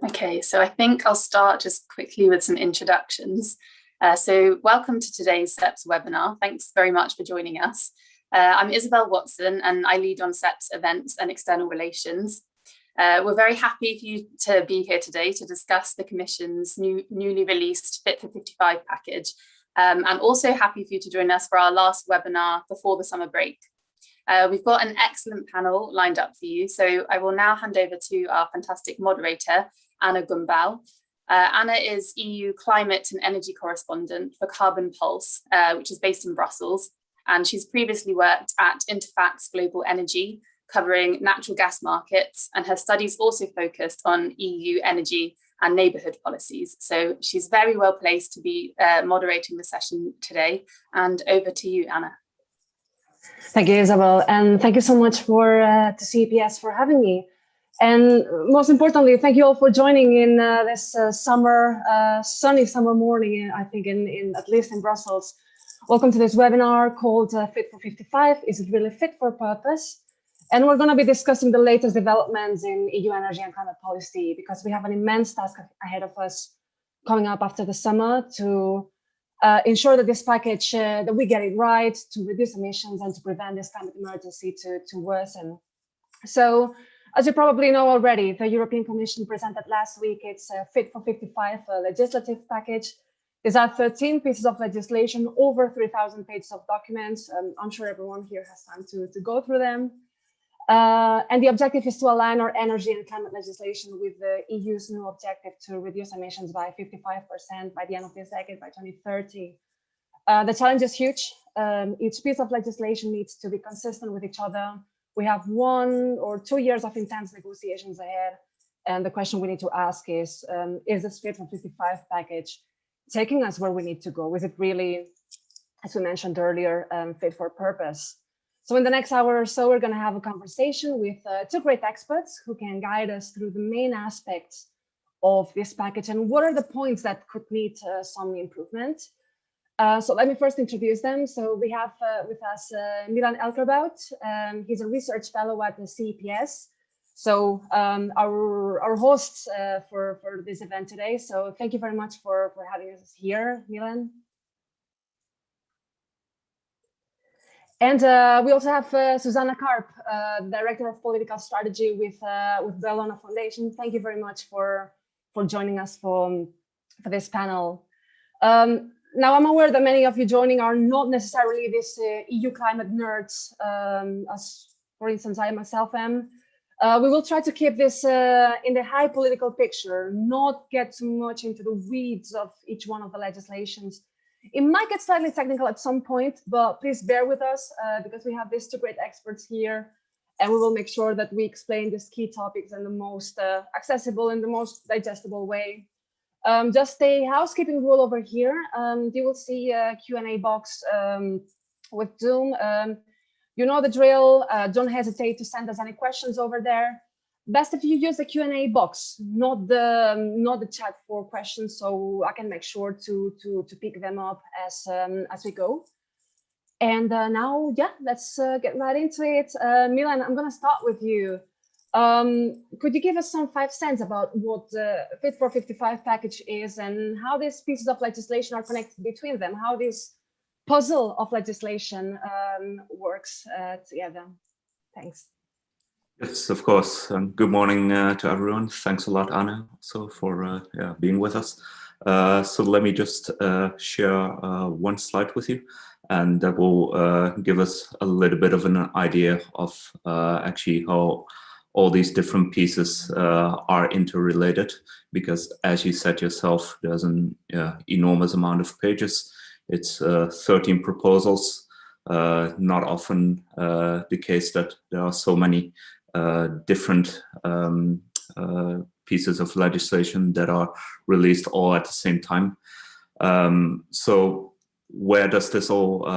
Okay, so I think I'll start just quickly with some introductions. So welcome to today's CEPS webinar. Thanks very much for joining us. I'm Isabel Watson and I lead on CEPS events and external relations. We're very happy for you to be here today to discuss the Commission's newly released Fit for 55 package, and also happy for you to join us for our last webinar before the summer break. We've got an excellent panel lined up for you, so I will now hand over to our fantastic moderator, Anna Gumbau. Anna is EU Climate and Energy Correspondent for Carbon Pulse, which is based in Brussels, and she's previously worked at Interfax Global Energy, covering natural gas markets, and her studies also focused on EU energy and neighbourhood policies. So she's very well placed to be moderating the session today. And over to you, Anna. Thank you, Isabel, and thank you so much to CPS for having me. And most importantly, thank you all for joining in this sunny summer morning, I think, at least in Brussels. Welcome to this webinar called Fit for 55, Is it really fit for purpose? And we're going to be discussing the latest developments in EU energy and climate policy, because we have an immense task ahead of us coming up after the summer to ensure that this package, that we get it right, to reduce emissions and to prevent this climate emergency to worsen. So, as you probably know already, the European Commission presented last week its Fit for 55 legislative package. These are 13 pieces of legislation, over 3,000 pages of documents. I'm sure everyone here has time to go through them. And the objective is to align our energy and climate legislation with the EU's new objective to reduce emissions by 55% by the end of this decade, by 2030. The challenge is huge. Each piece of legislation needs to be consistent with each other. We have 1 or 2 years of intense negotiations ahead. And the question we need to ask is this Fit for 55 package taking us where we need to go? Is it really, as we mentioned earlier, fit for purpose? So in the next hour or so, we're going to have a conversation with 2 great experts who can guide us through the main aspects of this package and what are the points that could need some improvement. So let me first introduce them. So we have with us Milan Elkerbout. He's a research fellow at the CEPS. So our hosts for this event today. So thank you very much for having us here, Milan. And we also have Susanna Karp, Director of Political Strategy with Bellona Foundation. Thank you very much for joining us for this panel. Now, I'm aware that many of you joining are not necessarily these EU climate nerds, as, for instance, I myself am. We will try to keep this in the high political picture, not get too much into the weeds of each one of the legislations. It might get slightly technical at some point, but please bear with us because we have these 2 great experts here, and we will make sure that we explain these key topics in the most accessible and the most digestible way. Just a housekeeping rule over here. You will see a Q&A box with Zoom. You know the drill. Don't hesitate to send us any questions over there. Best if you use the Q&A box, not the chat for questions, so I can make sure to pick them up as we go. And now, yeah, let's get right into it. Milan, I'm going to start with you. Could you give us some 5 cents about what the Fit for 55 package is and how these pieces of legislation are connected between them, how this puzzle of legislation works together? Thanks. Yes, of course. Good morning to everyone. Thanks a lot, Anna, also for being with us. So let me just share 1 slide with you, and that will give us a little bit of an idea of actually how all these different pieces are interrelated, because as you said yourself, there's an enormous amount of pages. It's 13 proposals, not often the case that there are so many different pieces of legislation that are released all at the same time. So where does this all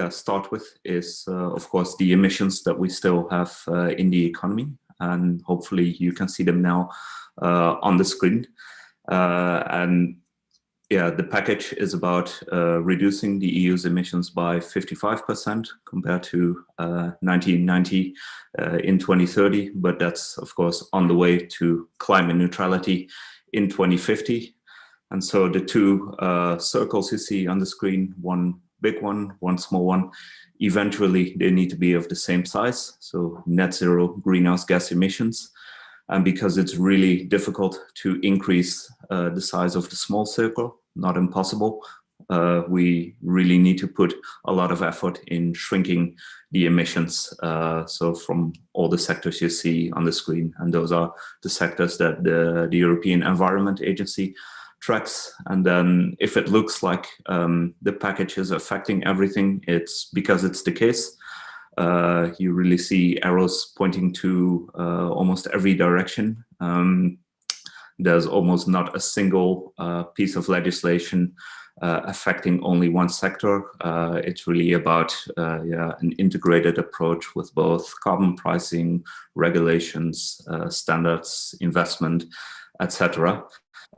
start with is, of course, the emissions that we still have in the economy. And hopefully you can see them now on the screen. And yeah, the package is about reducing the EU's emissions by 55% compared to 1990 in 2030, but that's of course on the way to climate neutrality in 2050. And so the two circles you see on the screen, one big one, one small one, eventually they need to be of the same size, so net zero greenhouse gas emissions. And because it's really difficult to increase the size of the small circle, not impossible, we really need to put a lot of effort in shrinking the emissions. So from all the sectors you see on the screen, and those are the sectors that the European Environment Agency tracks. And then if it looks like the package is affecting everything, it's because it's the case. You really see arrows pointing to almost every direction. There's almost not a single piece of legislation affecting only one sector. It's really about an integrated approach with both carbon pricing, regulations, standards, investment, etc.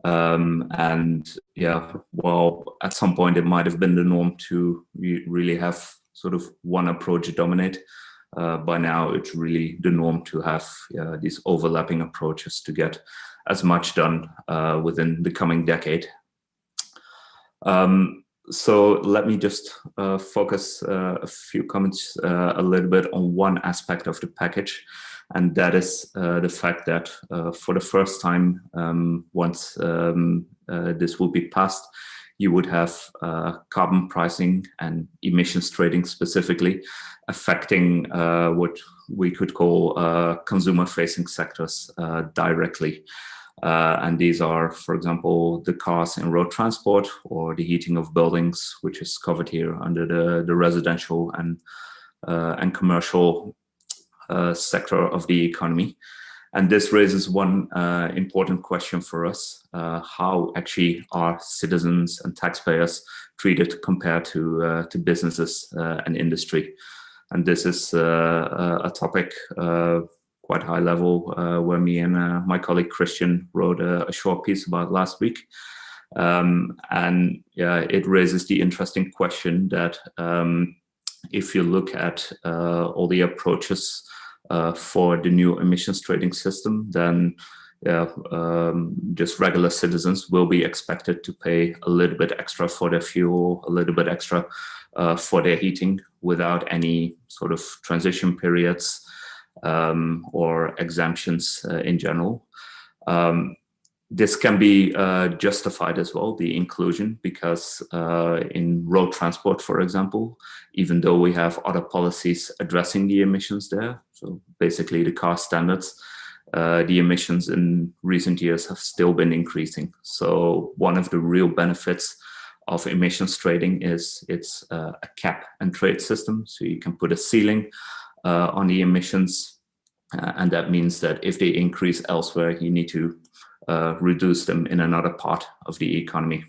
And yeah, well, at some point it might have been the norm to really have sort of one approach dominate. By now, it's really the norm to have these overlapping approaches to get as much done within the coming decade. So let me just focus a few comments a little bit on one aspect of the package, and that is the fact that for the first time, once this will be passed, you would have carbon pricing and emissions trading specifically affecting what we could call consumer-facing sectors directly. And these are, for example, the cars in road transport or the heating of buildings, which is covered here under the residential and commercial sector of the economy. And this raises one important question for us. How actually are citizens and taxpayers treated compared to businesses and industry? And this is a topic quite high level where me and my colleague Christian wrote a short piece about last week. And yeah, it raises the interesting question that if you look at all the approaches for the new emissions trading system, then just regular citizens will be expected to pay a little bit extra for their fuel, a little bit extra for their heating without any sort of transition periods or exemptions in general. This can be justified as well, the inclusion, because in road transport, for example, even though we have other policies addressing the emissions there, so basically the car standards, the emissions in recent years have still been increasing. So one of the real benefits of emissions trading is it's a cap and trade system. So you can put a ceiling on the emissions, and that means that if they increase elsewhere, you need to reduce them in another part of the economy.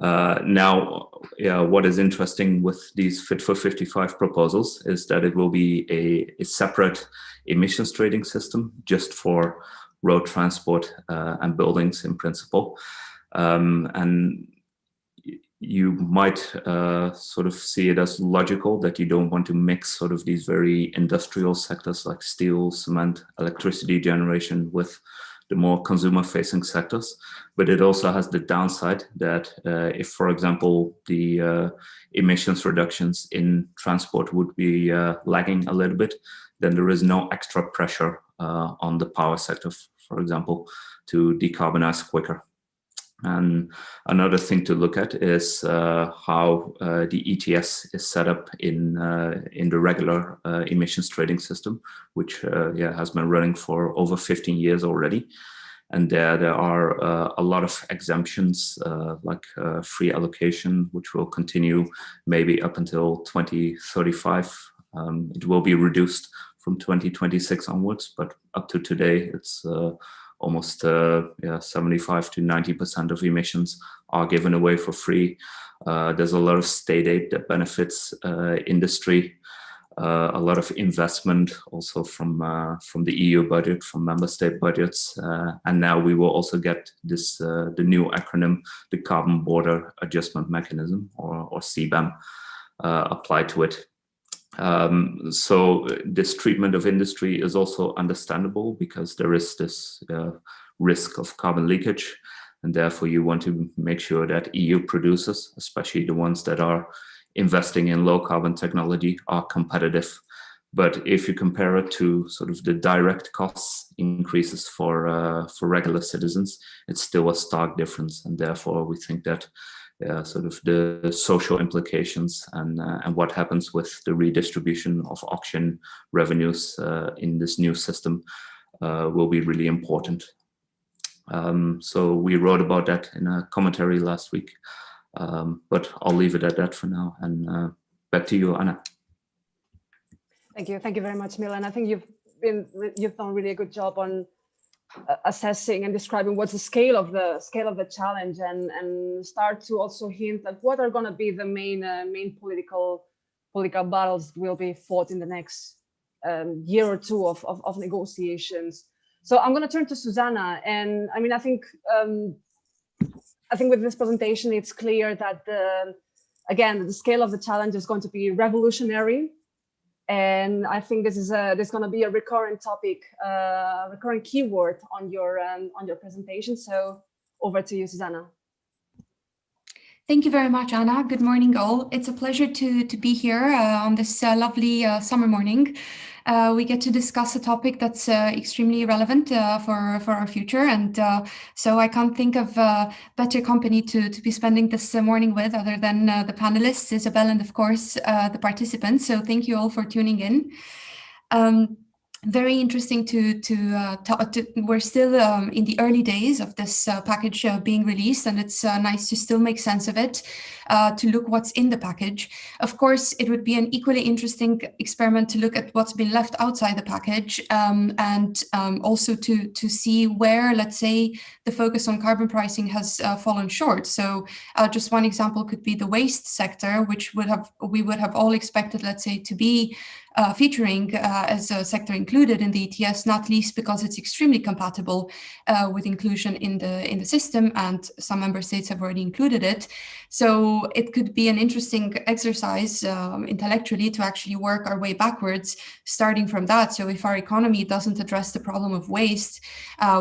Now, what is interesting with these Fit for 55 proposals is that it will be a separate emissions trading system just for road transport and buildings in principle. And you might sort of see it as logical that you don't want to mix sort of these very industrial sectors like steel, cement, electricity generation with the more consumer-facing sectors. But it also has the downside that if, for example, the emissions reductions in transport would be lagging a little bit, then there is no extra pressure on the power sector, for example, to decarbonize quicker. And another thing to look at is how the ETS is set up in the regular emissions trading system, which has been running for over 15 years already. And there are a lot of exemptions, like free allocation, which will continue maybe up until 2035. It will be reduced from 2026 onwards, but up to today, it's almost 75 to 90% of emissions are given away for free. There's a lot of state aid that benefits industry. a lot of investment also from the EU budget, from member state budgets, and now we will also get this the new acronym, the Carbon Border Adjustment Mechanism, or CBAM, applied to it. So this treatment of industry is also understandable because there is this risk of carbon leakage, and therefore you want to make sure that EU producers, especially the ones that are investing in low carbon technology, are competitive. But if you compare it to sort of the direct costs increases for regular citizens, it's still a stark difference, and therefore we think that sort of the social implications and what happens with the redistribution of auction revenues in this new system will be really important. So we wrote about that in a commentary last week, but I'll leave it at that for now. And back to you, Anna. Thank you very much, Milan. I think you've done really a good job on assessing and describing what's the scale of the challenge, and start to also hint at what are going to be the main political battles will be fought in the next year or two of negotiations. So I'm going to turn to Susanna, and I mean I think with this presentation it's clear that the scale of the challenge is going to be revolutionary. And I think there's going to be a recurring topic, recurring keyword on your presentation. So over to you, Susanna. Thank you very much, Anna. Good morning, all. It's a pleasure to be here on this lovely summer morning. We get to discuss a topic that's extremely relevant for our future, and so I can't think of better company to be spending this morning with other than the panelists, Isabel, and of course the participants. So thank you all for tuning in. Very interesting we're still in the early days of this package being released, and it's nice to still make sense of it, to look what's in the package. Of course, it would be an equally interesting experiment to look at what's been left outside the package, and also to see where, let's say, the focus on carbon pricing has fallen short. So just one example could be the waste sector, which we would have all expected, let's say, to be featuring as a sector included in the ETS, not least because it's extremely compatible with inclusion in the system, and some member states have already included it. So it could be an interesting exercise intellectually to actually work our way backwards, starting from that. So if our economy doesn't address the problem of waste,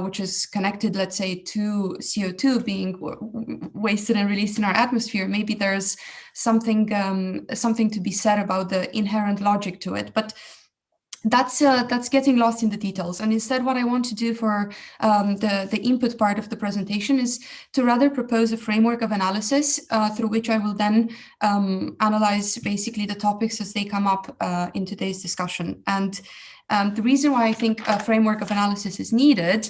which is connected, let's say, to CO2 being wasted and released in our atmosphere, maybe there's something to be said about the inherent logic to it. But that's getting lost in the details. And instead, what I want to do for the input part of the presentation is to rather propose a framework of analysis through which I will then analyze basically the topics as they come up in today's discussion. And the reason why I think a framework of analysis is needed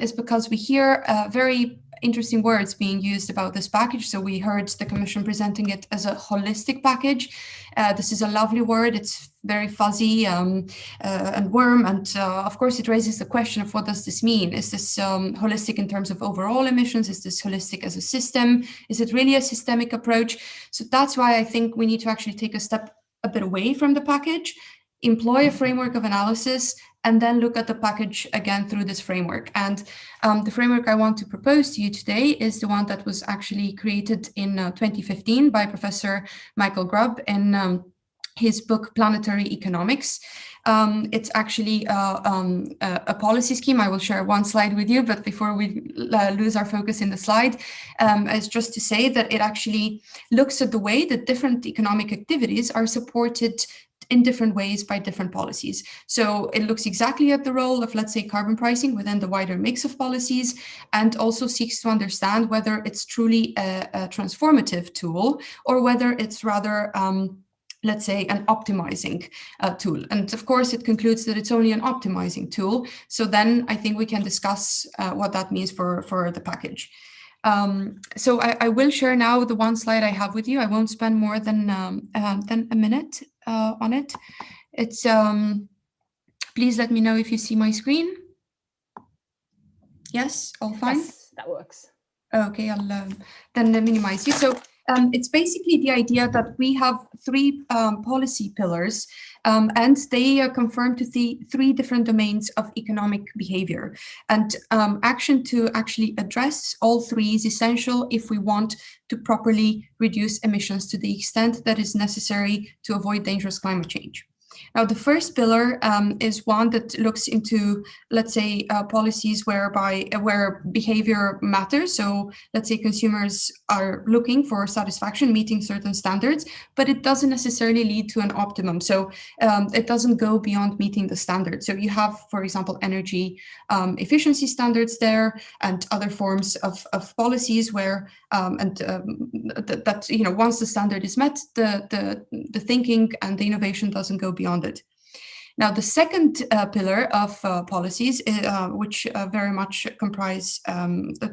is because we hear very interesting words being used about this package. So we heard the Commission presenting it as a holistic package. This is a lovely word. It's very fuzzy and warm. And of course, it raises the question of what does this mean? Is this holistic in terms of overall emissions? Is this holistic as a system? Is it really a systemic approach? So that's why I think we need to actually take a step a bit away from the package, employ a framework of analysis, and then look at the package again through this framework. And the framework I want to propose to you today is the one that was actually created in 2015 by Professor Michael Grubb in his book Planetary Economics. It's actually a policy scheme. I will share one slide with you, but before we lose our focus in the slide, is just to say that it actually looks at the way that different economic activities are supported in different ways by different policies. So it looks exactly at the role of, let's say, carbon pricing within the wider mix of policies, and also seeks to understand whether it's truly a transformative tool or whether it's rather let's say, an optimizing tool. And of course, it concludes that it's only an optimizing tool. So then I think we can discuss what that means for the package. So I will share now the one slide I have with you. I won't spend more than a minute on it. It's please let me know if you see my screen. Yes, all fine? Yes, that works. Okay, I'll then minimize you. So It's basically the idea that we have three policy pillars, and they are confirmed to the three different domains of economic behavior. And action to actually address all three is essential if we want to properly reduce emissions to the extent that is necessary to avoid dangerous climate change. Now, the first pillar is one that looks into, let's say, policies where behavior matters. So let's say consumers are looking for satisfaction, meeting certain standards, but it doesn't necessarily lead to an optimum. So it doesn't go beyond meeting the standard. So you have, for example, energy efficiency standards there and other forms of policies where that once the standard is met, the thinking and the innovation doesn't go beyond it. Now, the second pillar of policies, which very much comprise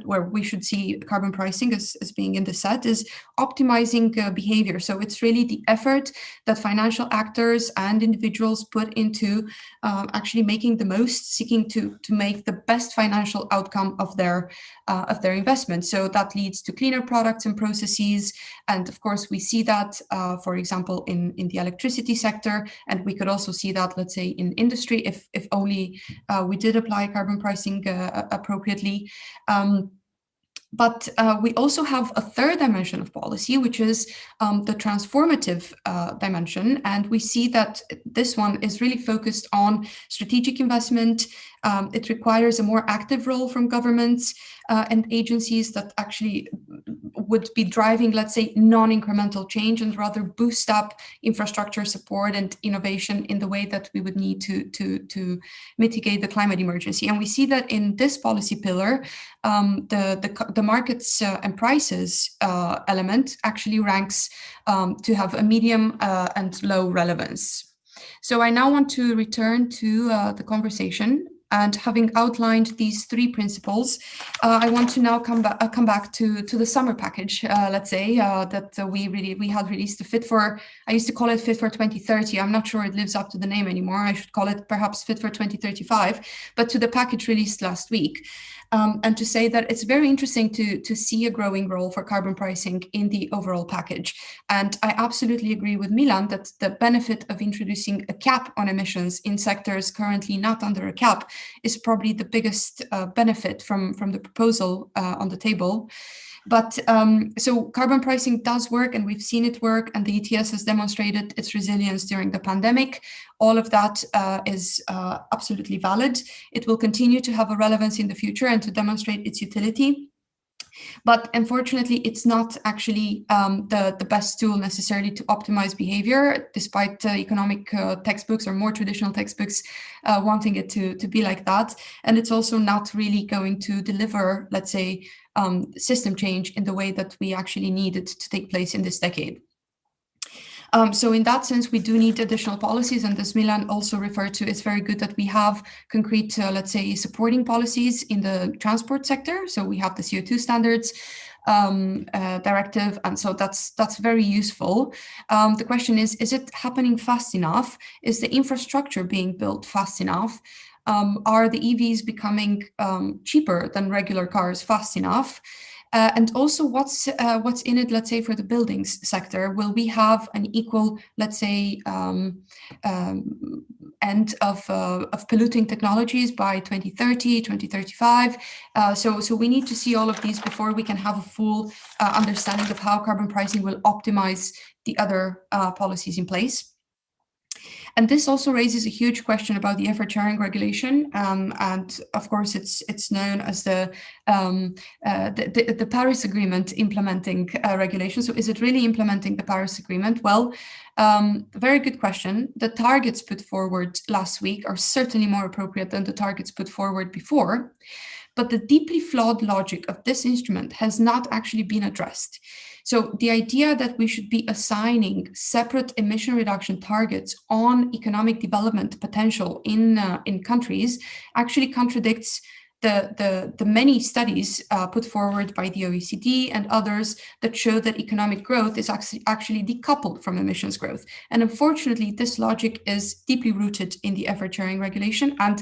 where we should see carbon pricing as being in the set, is optimizing behavior. So it's really the effort that financial actors and individuals put into actually making the most, seeking to make the best financial outcome of their investment. So that leads to cleaner products and processes. And of course, we see that, for example, in the electricity sector, and we could also see that, let's say, in industry, if only we did apply carbon pricing appropriately. But we also have a third dimension of policy, which is the transformative dimension. And we see that this one is really focused on strategic investment. It requires a more active role from governments and agencies that actually would be driving, let's say, non-incremental change and rather boost up infrastructure support and innovation in the way that we would need to mitigate the climate emergency. And we see that in this policy pillar, the markets and prices element actually ranks to have a medium and low relevance. So I now want to return to the conversation. And having outlined these three principles, I want to now come back to the summer package, let's say, that we had released the Fit for, I used to call it Fit for 2030. I'm not sure it lives up to the name anymore. I should call it perhaps Fit for 2035, but to the package released last week. And to say that it's very interesting to see a growing role for carbon pricing in the overall package. And I absolutely agree with Milan that the benefit of introducing a cap on emissions in sectors currently not under a cap is probably the biggest benefit from the proposal on the table. But so carbon pricing does work, and we've seen it work, and the ETS has demonstrated its resilience during the pandemic. All of that is absolutely valid. It will continue to have a relevance in the future and to demonstrate its utility. But unfortunately, it's not actually the best tool necessarily to optimize behavior, despite economic textbooks or more traditional textbooks wanting it to be like that. And it's also not really going to deliver, let's say, system change in the way that we actually need it to take place in this decade. So in that sense, we do need additional policies, and as Milan also referred to, it's very good that we have concrete, let's say, supporting policies in the transport sector. So we have the CO2 standards directive, and so that's very useful. The question is it happening fast enough? Is the infrastructure being built fast enough? Are the EVs becoming cheaper than regular cars fast enough? And also what's in it, let's say, for the buildings sector? Will we have an equal, let's say, end of polluting technologies by 2030, 2035? So we need to see all of these before we can have a full understanding of how carbon pricing will optimize the other policies in place. And this also raises a huge question about the effort sharing regulation, and of course it's known as the Paris Agreement implementing regulation. So is it really implementing the Paris Agreement? Well, very good question. The targets put forward last week are certainly more appropriate than the targets put forward before, but the deeply flawed logic of this instrument has not actually been addressed. So the idea that we should be assigning separate emission reduction targets on economic development potential in countries actually contradicts the many studies put forward by the OECD and others that show that economic growth is actually decoupled from emissions growth. And unfortunately, this logic is deeply rooted in the effort sharing regulation. And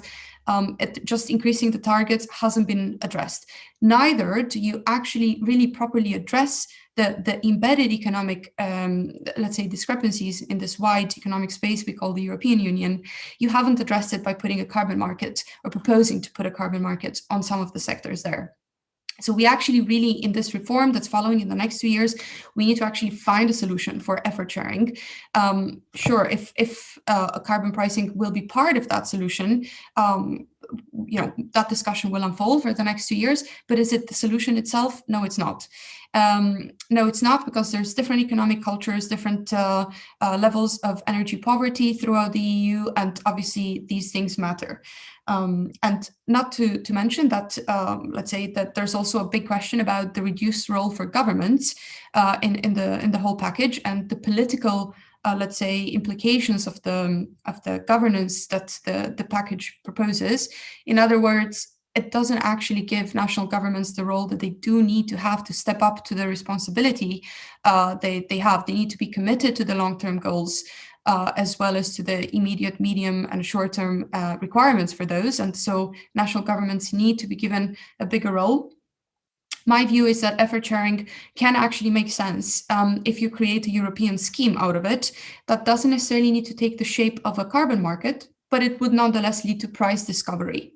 Just increasing the targets hasn't been addressed. Neither do you actually really properly address the embedded economic, let's say, discrepancies in this wide economic space we call the European Union. You haven't addressed it by putting a carbon market or proposing to put a carbon market on some of the sectors there. So we actually really, in this reform that's following in the next 2 years, we need to actually find a solution for effort sharing. Sure, if a carbon pricing will be part of that solution, that discussion will unfold for the next 2 years, but is it the solution itself? No, it's not. No, it's not, because there's different economic cultures, different levels of energy poverty throughout the EU, and obviously these things matter. And not to mention that, let's say that there's also a big question about the reduced role for governments in the whole package, and the political, let's say, implications of the governance that the package proposes. In other words, it doesn't actually give national governments the role that they do need to have to step up to the responsibility they have. They need to be committed to the long-term goals, as well as to the immediate, medium, and short-term requirements for those. And so national governments need to be given a bigger role. My view is that effort sharing can actually make sense if you create a European scheme out of it. That doesn't necessarily need to take the shape of a carbon market, but it would nonetheless lead to price discovery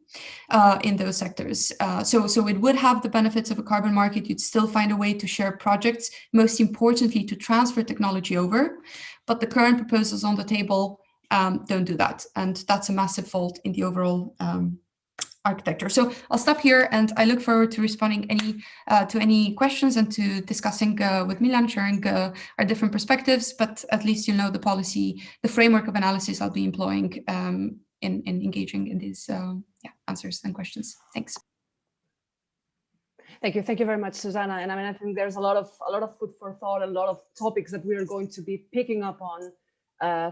in those sectors. So it would have the benefits of a carbon market. You'd still find a way to share projects, most importantly, to transfer technology over. But the current proposals on the table don't do that. And that's a massive fault in the overall architecture. So I'll stop here, and I look forward to responding to any questions and to discussing with Milan, sharing our different perspectives, but at least you'll know the policy, the framework of analysis I'll be employing in engaging in these answers and questions. Thanks. Thank you very much, Susanna. And I mean, I think there's a lot of food for thought, a lot of topics that we are going to be picking up on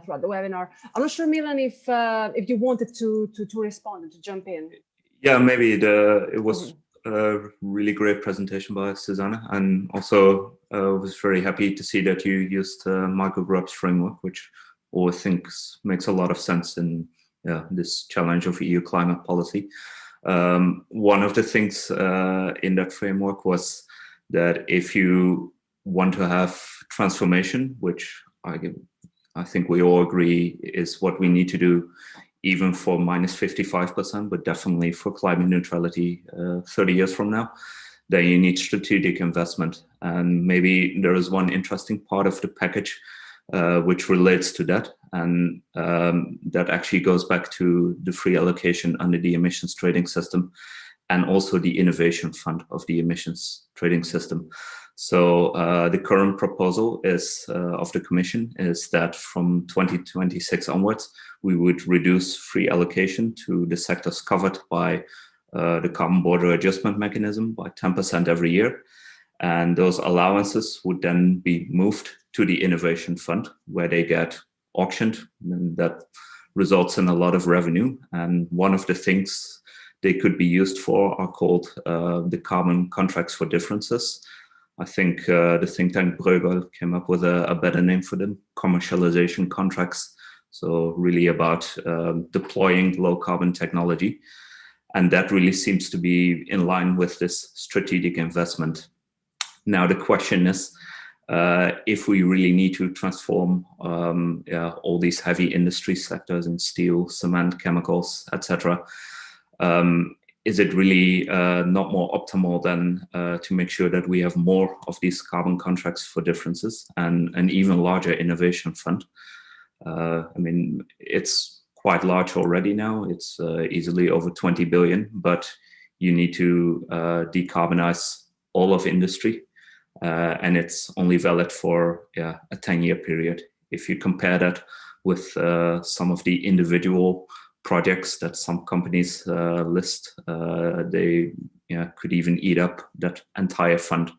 throughout the webinar. I'm not sure, Milan, if you wanted to respond and to jump in. Yeah, maybe it was a really great presentation by Susanna, and also was very happy to see that you used Michael Grubb's framework, which I think makes a lot of sense in this challenge of EU climate policy. One of the things in that framework was that if you want to have transformation, which I think we all agree is what we need to do, even for minus 55%, but definitely for climate neutrality 30 years from now, then you need strategic investment. And maybe there is one interesting part of the package which relates to that. And that actually goes back to the free allocation under the emissions trading system, and also the innovation fund of the emissions trading system. So the current proposal is of the Commission is that from 2026 onwards, we would reduce free allocation to the sectors covered by the carbon border adjustment mechanism by 10% every year. And those allowances would then be moved to the innovation fund, where they get auctioned, and that results in a lot of revenue. And one of the things they could be used for are called the carbon contracts for differences. I think the think tank Bruegel came up with a better name for them, commercialization contracts. So really about deploying low carbon technology. And that really seems to be in line with this strategic investment. Now, the question is, if we really need to transform all these heavy industry sectors in steel, cement, chemicals, etc., is it really not more optimal than to make sure that we have more of these carbon contracts for differences and an even larger innovation fund? I mean, it's quite large already now. It's easily over 20 billion, but you need to decarbonize all of industry. And it's only valid for a 10-year period. If you compare that with some of the individual projects that some companies list, they could even eat up that entire fund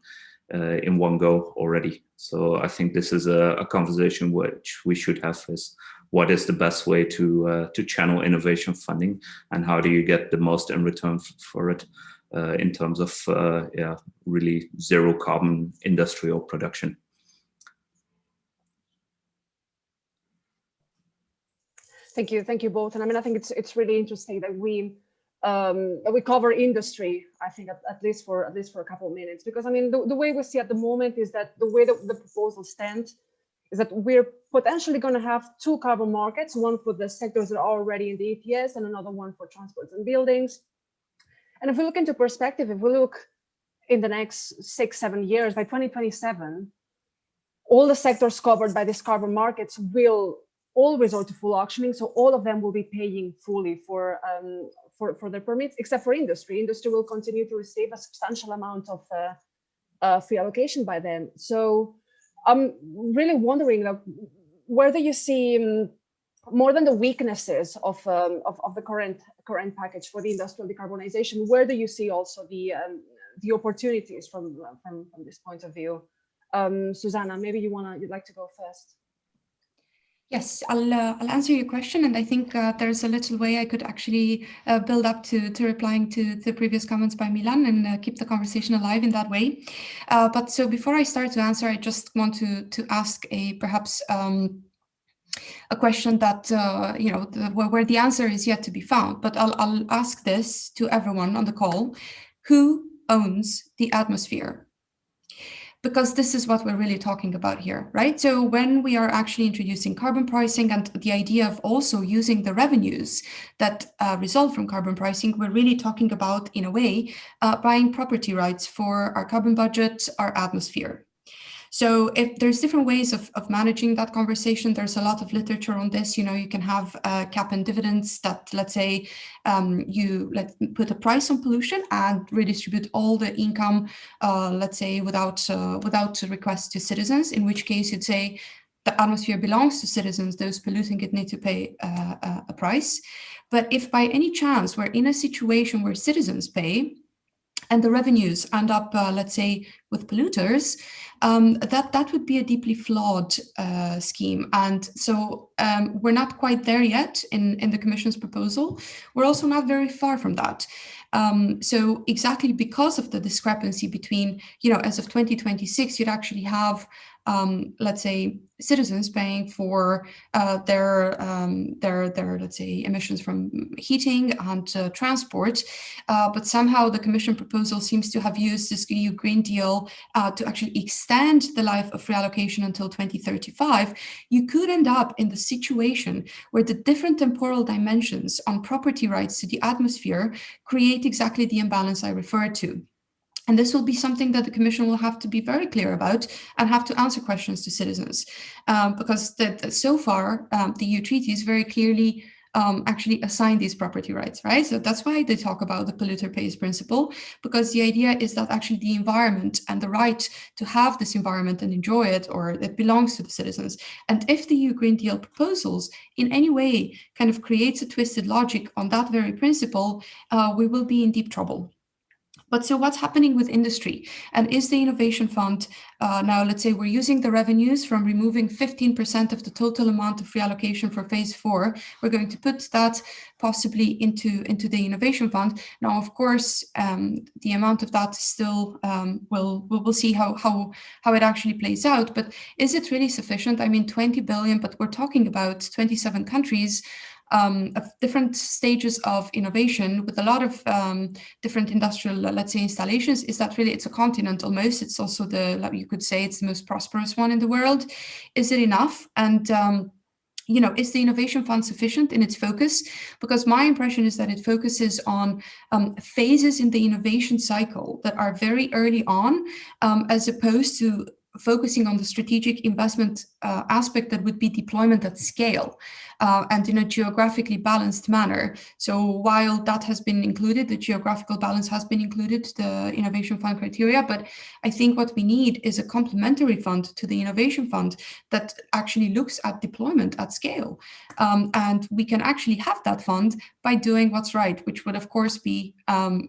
in one go already. So I think this is a conversation which we should have, is what is the best way to channel innovation funding, and how do you get the most in return for it in terms of really zero carbon industrial production. Thank you both. And I mean, I think it's really interesting that we we cover industry, I think, at least for a couple of minutes, because I mean the way we see at the moment is that the way that the proposal stands is that we're potentially going to have two carbon markets, one for the sectors that are already in the ETS and another one for transports and buildings. And if we look into perspective, if we look in the next 6-7 years, by 2027, all the sectors covered by these carbon markets will all resort to full auctioning. So all of them will be paying fully for their permits, except for industry. Industry will continue to receive a substantial amount of free allocation by then. So I'm really wondering, like, where do you see more than the weaknesses of the current package for the industrial decarbonization? Where do you see also the opportunities from this point of view? Susanna, maybe you'd like to go first. Yes, I'll answer your question, and I think there's a little way I could actually build up to replying to the previous comments by Milan and keep the conversation alive in that way. But so before I start to answer, I just want to ask perhaps a question that where the answer is yet to be found. But I'll ask this to everyone on the call: who owns the atmosphere? Because this is what we're really talking about here, right? So when we are actually introducing carbon pricing and the idea of also using the revenues that result from carbon pricing, we're really talking about, in a way, buying property rights for our carbon budget, our atmosphere. So if there's different ways of managing that conversation, there's a lot of literature on this. You know, you can have cap and dividends that, let's say, you put a price on pollution and redistribute all the income, let's say, without request to citizens, in which case you'd say the atmosphere belongs to citizens, those polluting it need to pay a price. But if by any chance we're in a situation where citizens pay, and the revenues end up, let's say, with polluters, that would be a deeply flawed scheme. And so we're not quite there yet in the Commission's proposal. We're also not very far from that. So exactly because of the discrepancy between, as of 2026, you'd actually have, let's say, citizens paying for their let's say, emissions from heating and transport, but somehow the Commission proposal seems to have used this EU Green Deal to actually extend the life of free allocation until 2035. You could end up in the situation where the different temporal dimensions on property rights to the atmosphere create exactly the imbalance I referred to. And this will be something that the Commission will have to be very clear about and have to answer questions to citizens, because so far the EU treaties very clearly actually assign these property rights, right? So that's why they talk about the polluter pays principle, because the idea is that actually the environment and the right to have this environment and enjoy it, or it belongs to the citizens. And if the EU Green Deal proposals in any way kind of creates a twisted logic on that very principle, we will be in deep trouble. But so what's happening with industry? And is the Innovation Fund, now let's say we're using the revenues from removing 15% of the total amount of free allocation for phase 4, we're going to put that possibly into the Innovation Fund. Now, of course, the amount of that still, we'll see how it actually plays out. But is it really sufficient? I mean, 20 billion, but we're talking about 27 countries, of different stages of innovation with a lot of different industrial, let's say, installations. Is that really, it's a continent almost, it's also you could say it's the most prosperous one in the world. Is it enough? And is the Innovation Fund sufficient in its focus? Because my impression is that it focuses on phases in the innovation cycle that are very early on, as opposed to focusing on the strategic investment aspect that would be deployment at scale and in a geographically balanced manner. So while that has been included, the geographical balance has been included, the Innovation Fund criteria, but I think what we need is a complementary fund to the Innovation Fund that actually looks at deployment at scale. And we can actually have that fund by doing what's right, which would of course be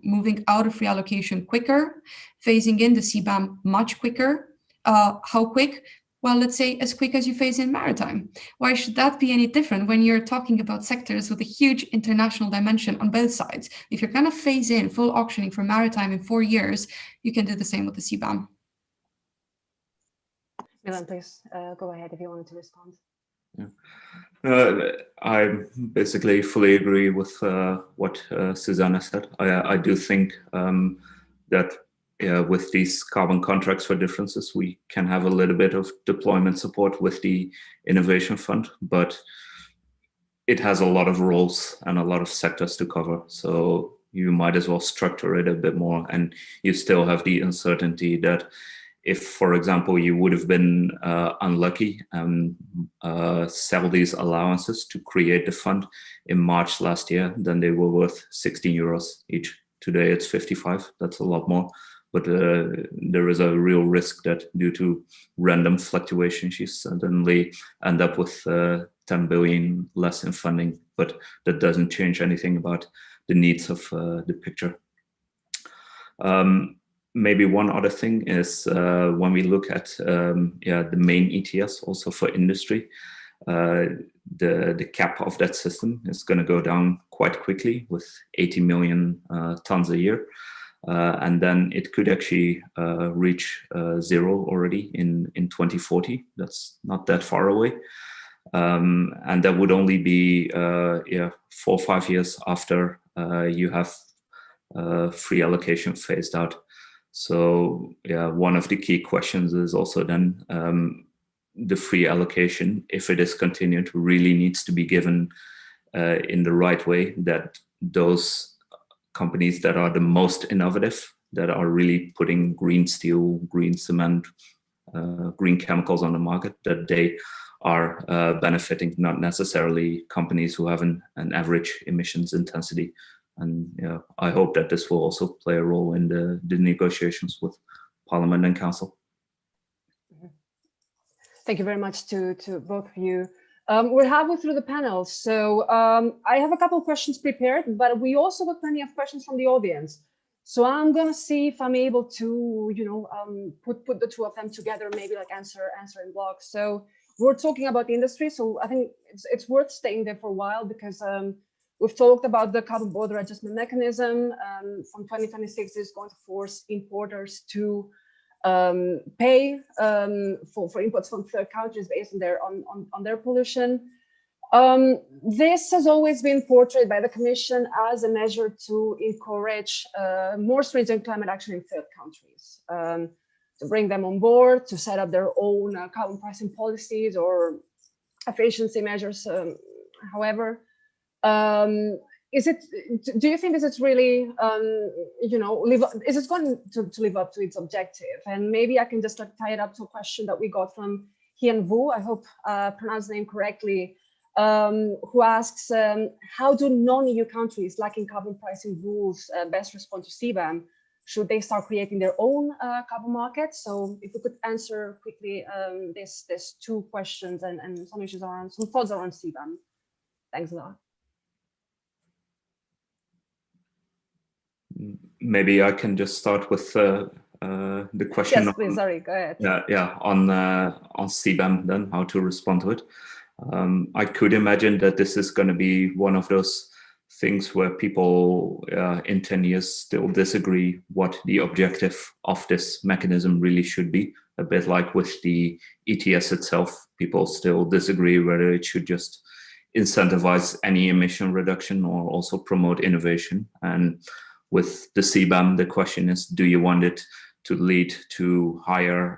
moving out of free allocation quicker, phasing in the Cband much quicker. How quick? Well, let's say as quick as you phase in maritime. Why should that be any different when you're talking about sectors with a huge international dimension on both sides? If you're going to phase in full auctioning for maritime in 4 years, you can do the same with the Cband. Milan, please go ahead if you wanted to respond. Yeah. I basically fully agree with what Susanna said. I do think that with these carbon contracts for differences, we can have a little bit of deployment support with the Innovation Fund, but it has a lot of roles and a lot of sectors to cover. So you might as well structure it a bit more, and you still have the uncertainty that if, for example, you would have been unlucky and sell these allowances to create the fund in March last year, then they were worth 16 euros each. Today it's 55. That's a lot more. But there is a real risk that due to random fluctuations, you suddenly end up with 10 billion less in funding. But that doesn't change anything about the needs of the picture. Maybe one other thing is when we look at the main ETS also for industry, the cap of that system is going to go down quite quickly with 80 million tons a year. And then it could actually reach zero already in 2040. That's not that far away. And that would only be 4 or 5 years after you have free allocation phased out. So one of the key questions is also then the free allocation, if it is continued, really needs to be given in the right way, that those companies that are the most innovative, that are really putting green steel, green cement, green chemicals on the market, that they are benefiting, not necessarily companies who have an average emissions intensity. And I hope that this will also play a role in the negotiations with Parliament and Council. Thank you very much to both of you. We're halfway through the panel, so I have a couple of questions prepared, but we also got plenty of questions from the audience. So I'm gonna see if I'm able to, put the two of them together, maybe like answer in blocks. So we're talking about the industry, so I think it's worth staying there for a while, because we've talked about the carbon border adjustment mechanism. From 2026 is going to force importers to pay for imports from third countries based on their pollution. This has always been portrayed by the Commission as a measure to encourage more stringent climate action in third countries, to bring them on board, to set up their own carbon pricing policies or efficiency measures. However, do you think it's really, is it going to live up to its objective? And maybe I can just tie it up to a question that we got from Hian Vu, I hope I pronounced the name correctly, who asks, how do non-EU countries lacking carbon pricing rules best respond to Cband? Should they start creating their own carbon markets? So if we could answer quickly this two questions and some issues around, some thoughts around Cband. Thanks a lot. Maybe I can just start with the question. Yes, please. Sorry, go ahead. On Cband, then how to respond to it. I could imagine that this is going to be one of those things where people in 10 years still disagree what the objective of this mechanism really should be. A bit like with the ETS itself, people still disagree whether it should just incentivize any emission reduction or also promote innovation. And with the Cband, the question is, do you want it to lead to higher,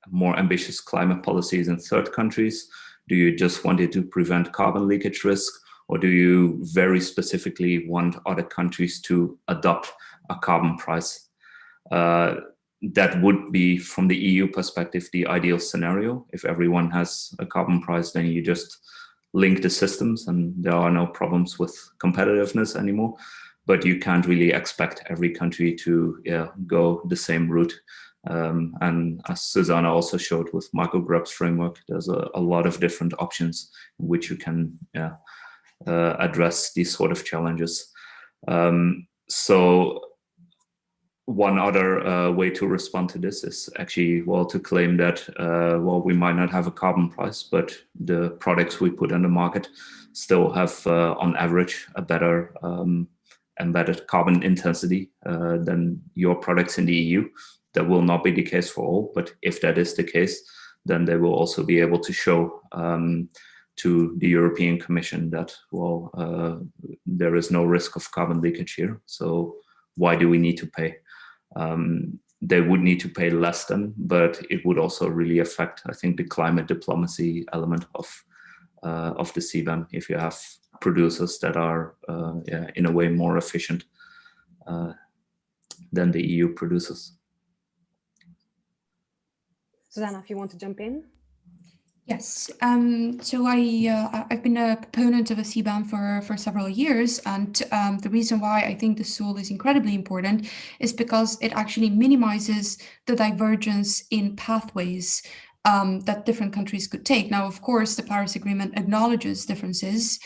more ambitious climate policies in third countries? Do you just want it to prevent carbon leakage risk? Or do you very specifically want other countries to adopt a carbon price? That would be, from the EU perspective, the ideal scenario. If everyone has a carbon price, then you just link the systems and there are no problems with competitiveness anymore. But you can't really expect every country to go the same route. And as Susanna also showed with Michael Grubb's framework, there's a lot of different options in which you can address these sort of challenges. So one other way to respond to this is actually, to claim that, we might not have a carbon price, but the products we put on the market still have, on average, a better embedded carbon intensity than your products in the EU. That will not be the case for all, but if that is the case, then they will also be able to show to the European Commission that, well, there is no risk of carbon leakage here, so why do we need to pay? They would need to pay less than, but it would also really affect, I think, the climate diplomacy element of the Cband if you have producers that are, in a way, more efficient than the EU producers. Susanna, if you want to jump in. Yes, so I've been a proponent of a Cband for several years, and the reason why I think this tool is incredibly important is because it actually minimizes the divergence in pathways that different countries could take. Now, of course, the Paris Agreement acknowledges differences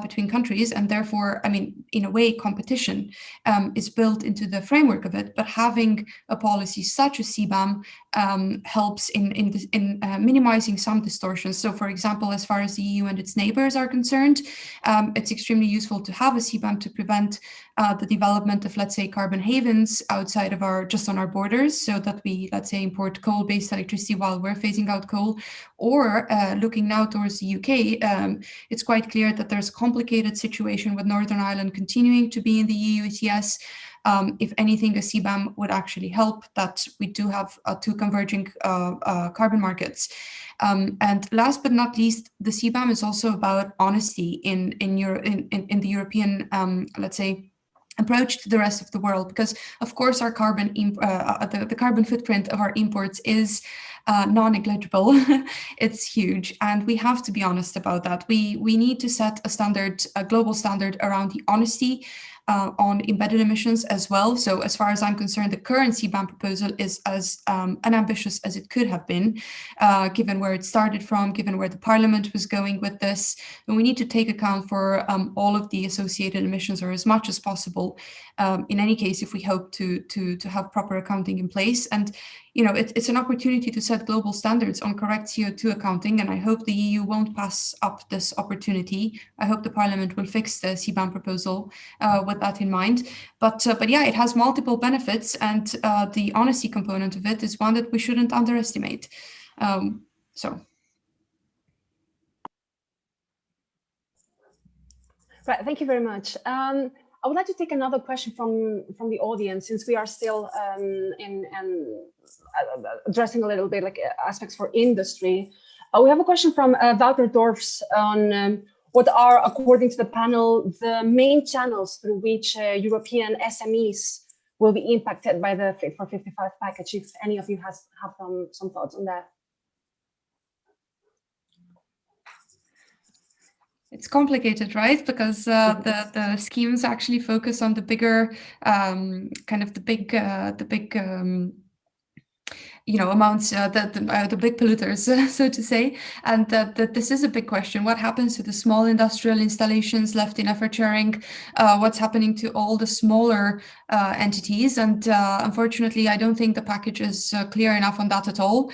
between countries, and therefore, I mean, in a way, competition is built into the framework of it. But having a policy such as Cband helps in minimizing some distortions. So, for example, as far as the EU and its neighbors are concerned, it's extremely useful to have a Cband to prevent the development of, let's say, carbon havens outside of just on our borders, so that we, let's say, import coal-based electricity while we're phasing out coal. Or looking now towards the UK, it's quite clear that there's a complicated situation with Northern Ireland continuing to be in the EU ETS. If anything, a Cband would actually help that we do have two converging carbon markets. And last but not least, the Cband is also about honesty in the European, let's say, approach to the rest of the world, because of course our carbon the carbon footprint of our imports is non-negligible. It's huge, and we have to be honest about that. We need to set a standard, a global standard around the honesty on embedded emissions as well. So as far as I'm concerned, the current Cband proposal is as unambitious as it could have been, given where it started from, given where the Parliament was going with this. And we need to take account for all of the associated emissions, or as much as possible, in any case, if we hope to have proper accounting in place. And you know, it's an opportunity to set global standards on correct CO2 accounting, and I hope the EU won't pass up this opportunity. I hope the Parliament will fix the Cband proposal with that in mind. But yeah, it has multiple benefits, and the honesty component of it is one that we shouldn't underestimate. So. Right, thank you very much. I would like to take another question from the audience, since we are still addressing a little bit like aspects for industry. We have a question from Wouter Dorfs on what are, according to the panel, the main channels through which European SMEs will be impacted by the Fit for 55 package, if any of you have some thoughts on that. It's complicated, right? Because the schemes actually focus on the bigger, kind of the big you know, amounts, the big polluters, so to say. And this is a big question. What happens to the small industrial installations left in effort sharing? What's happening to all the smaller entities? And unfortunately, I don't think the package is clear enough on that at all.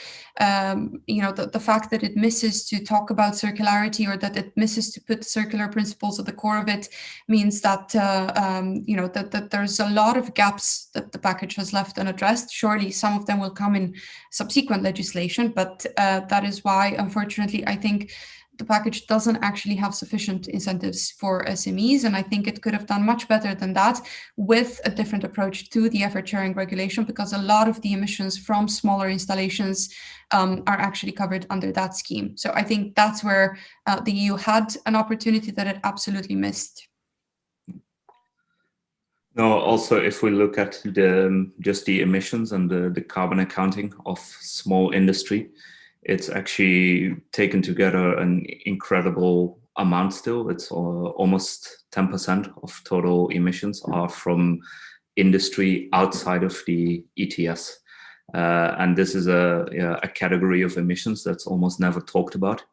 You know, the fact that it misses to talk about circularity, or that it misses to put circular principles at the core of it, means that you know, that there's a lot of gaps that the package has left unaddressed. Surely some of them will come in subsequent legislation, but that is why, unfortunately, I think the package doesn't actually have sufficient incentives for SMEs, and I think it could have done much better than that with a different approach to the effort sharing regulation, because a lot of the emissions from smaller installations are actually covered under that scheme. So I think that's where the EU had an opportunity that it absolutely missed. No, also, if we look at just the emissions and the carbon accounting of small industry, it's actually taken together an incredible amount still. It's almost 10% of total emissions are from industry outside of the ETS. And this is a category of emissions that's almost never talked about.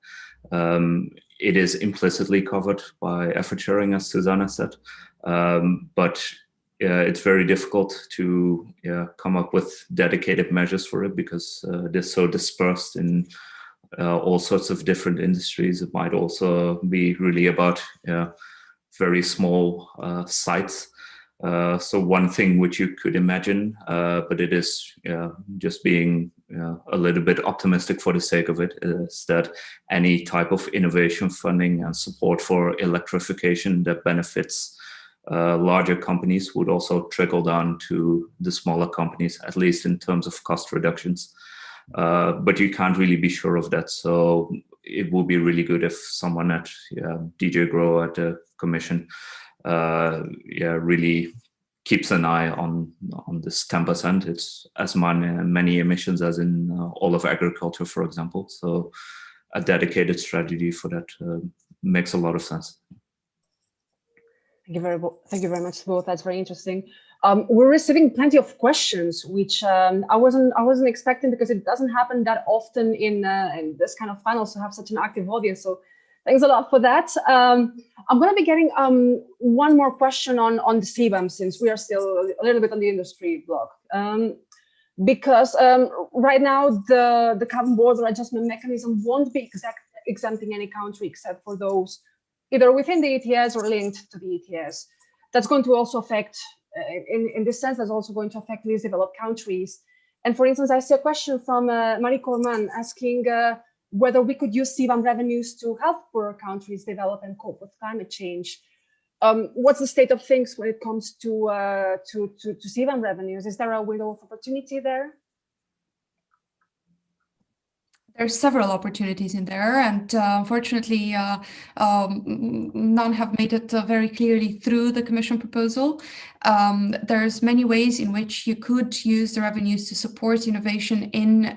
It is implicitly covered by effort sharing, as Susanna said, but it's very difficult to come up with dedicated measures for it, because they're so dispersed in all sorts of different industries. It might also be really about very small sites. So one thing which you could imagine, but it is just being a little bit optimistic for the sake of it, is that any type of innovation funding and support for electrification that benefits larger companies would also trickle down to the smaller companies, at least in terms of cost reductions. But you can't really be sure of that. So it would be really good if someone at DJ Grow at the Commission really keeps an eye on this 10%. It's as many emissions as in all of agriculture, for example. So a dedicated strategy for that makes a lot of sense. Thank you very much, both. That's very interesting. We're receiving plenty of questions, which I wasn't expecting, because it doesn't happen that often in this kind of panels to have such an active audience. So thanks a lot for that. I'm going to be getting one more question on the CBAM, since we are still a little bit on the industry block. Because right now the carbon border adjustment mechanism won't be exempting any country except for those either within the ETS or linked to the ETS. That's going to also affect, in this sense, that's also going to affect least developed countries. And for instance, I see a question from Marie Corman asking whether we could use CBAM revenues to help poorer countries develop and cope with climate change. What's the state of things when it comes to CBAM revenues? Is there a window of opportunity there? There's several opportunities in there, and unfortunately, none have made it very clearly through the Commission proposal. There's many ways in which you could use the revenues to support innovation in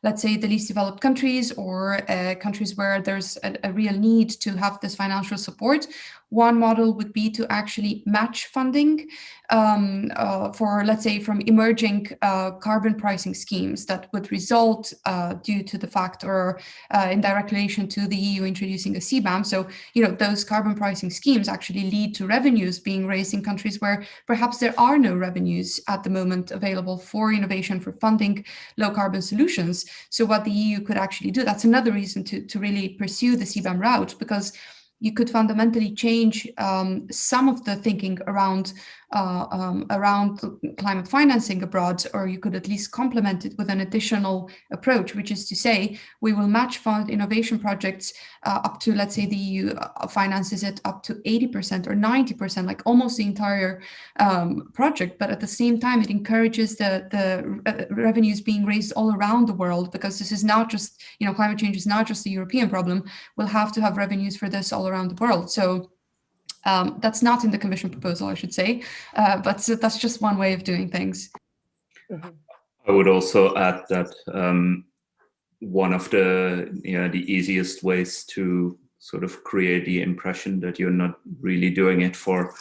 let's say, the least developed countries, or countries where there's a real need to have this financial support. One model would be to actually match funding for, let's say, from emerging carbon pricing schemes that would result due to the fact, or in direct relation to the EU introducing a CBAM. So, those carbon pricing schemes actually lead to revenues being raised in countries where perhaps there are no revenues at the moment available for innovation, for funding low carbon solutions. So what the EU could actually do, that's another reason to really pursue the CBAM route, because you could fundamentally change some of the thinking around climate financing abroad, or you could at least complement it with an additional approach, which is to say, we will match fund innovation projects up to, let's say, the EU finances it up to 80% or 90%, like almost the entire project. But at the same time, it encourages the revenues being raised all around the world, because this is not just, climate change is not just a European problem. We'll have to have revenues for this all around the world. So that's not in the Commission proposal, I should say, but that's just one way of doing things. I would also add that one of the easiest ways to sort of create the impression that you're not really doing it for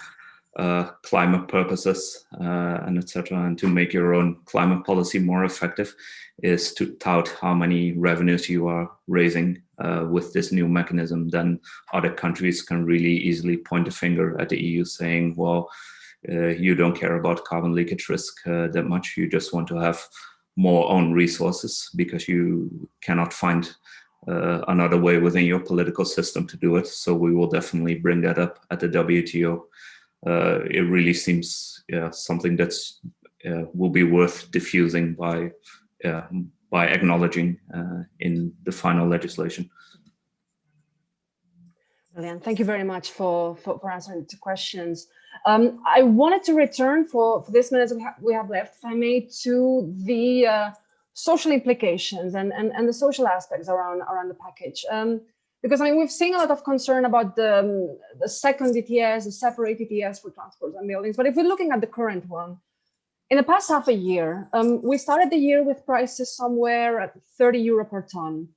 climate purposes and etc., and to make your own climate policy more effective, is to tout how many revenues you are raising with this new mechanism. Then other countries can really easily point a finger at the EU saying, well, you don't care about carbon leakage risk that much. You just want to have more own resources because you cannot find another way within your political system to do it. So we will definitely bring that up at the WTO. It really seems something that's will be worth diffusing by acknowledging in the final legislation. Brilliant. Thank you very much for answering the questions. I wanted to return for this minute we have left, if I may, to the social implications and the social aspects around the package. Because we've seen a lot of concern about the second ETS, the separate ETS for transports and buildings. But if we're looking at the current one, in the past half a year, we started the year with prices somewhere at 30 euro per ton.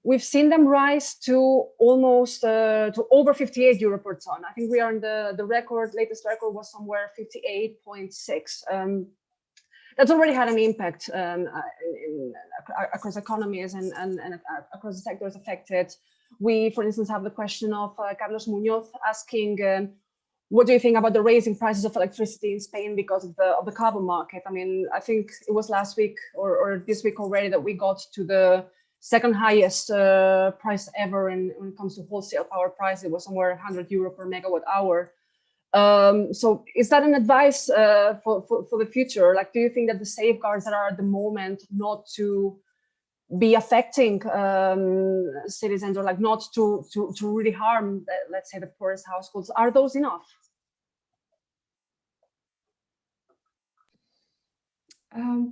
We've seen them rise to almost to over 58 euro per ton. I think we are in the latest record was somewhere 58.6. That's already had an impact across economies and across the sectors affected. We, for instance, have the question of Carlos Muñoz asking, what do you think about the raising prices of electricity in Spain because of the carbon market? I think it was last week or this week already that we got to the second highest price ever when it comes to wholesale power price. It was somewhere 100 euro per megawatt hour. So is that an advice for the future? Like, do you think that the safeguards that are at the moment not to be affecting citizens, or like not to really harm, let's say, the poorest households, are those enough?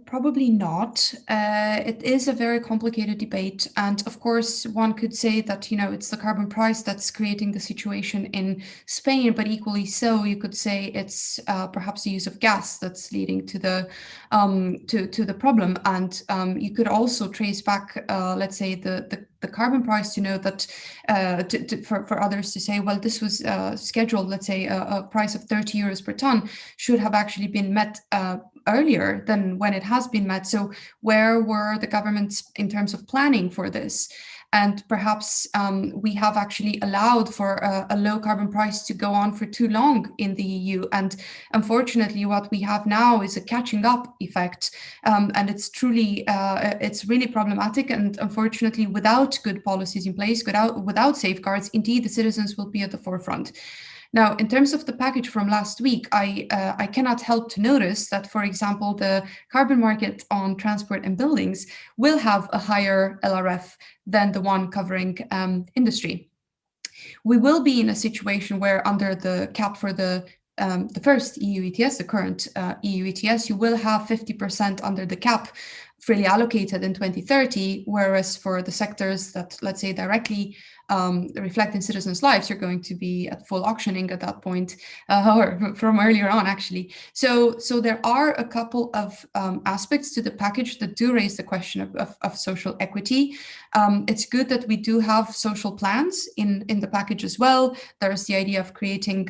Probably not. It is a very complicated debate. And of course, one could say that, it's the carbon price that's creating the situation in Spain, but equally so, you could say it's perhaps the use of gas that's leading to the problem. And you could also trace back, let's say, the carbon price to know that for others to say, well, this was scheduled, let's say, a price of 30 euros per ton should have actually been met earlier than when it has been met. So where were the governments in terms of planning for this? And perhaps we have actually allowed for a low carbon price to go on for too long in the EU. And unfortunately, what we have now is a catching up effect. And it's truly, it's really problematic. And unfortunately, without good policies in place, without safeguards, indeed, the citizens will be at the forefront. Now, in terms of the package from last week, I cannot help to notice that, for example, the carbon market on transport and buildings will have a higher LRF than the one covering industry. We will be in a situation where under the cap for the first EU ETS, the current EU ETS, you will have 50% under the cap freely allocated in 2030, whereas for the sectors that, let's say, directly reflect in citizens' lives, you're going to be at full auctioning at that point, or from earlier on, actually. So there are a couple of aspects to the package that do raise the question of social equity. It's good that we do have social plans in the package as well. There's the idea of creating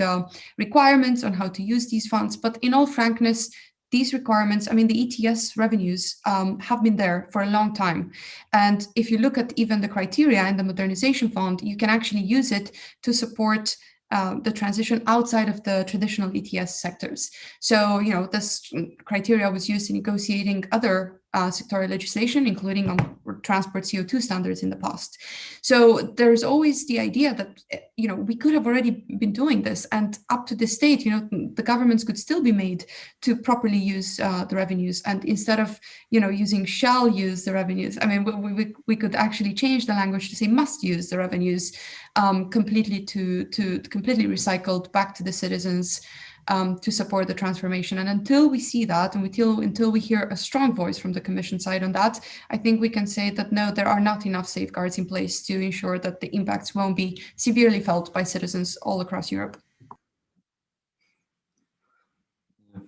requirements on how to use these funds, but in all frankness, these requirements, I mean, the ETS revenues have been there for a long time. And if you look at even the criteria in the modernization fund, you can actually use it to support the transition outside of the traditional ETS sectors. So, this criteria was used in negotiating other sectoral legislation, including on transport CO2 standards in the past. So there's always the idea that, we could have already been doing this, and up to this date, the governments could still be made to properly use the revenues. And instead of, using shall use the revenues, I mean, we could actually change the language to say must use the revenues completely to completely recycled back to the citizens to support the transformation. And until we see that, and until we hear a strong voice from the Commission side on that, I think we can say that no, there are not enough safeguards in place to ensure that the impacts won't be severely felt by citizens all across Europe.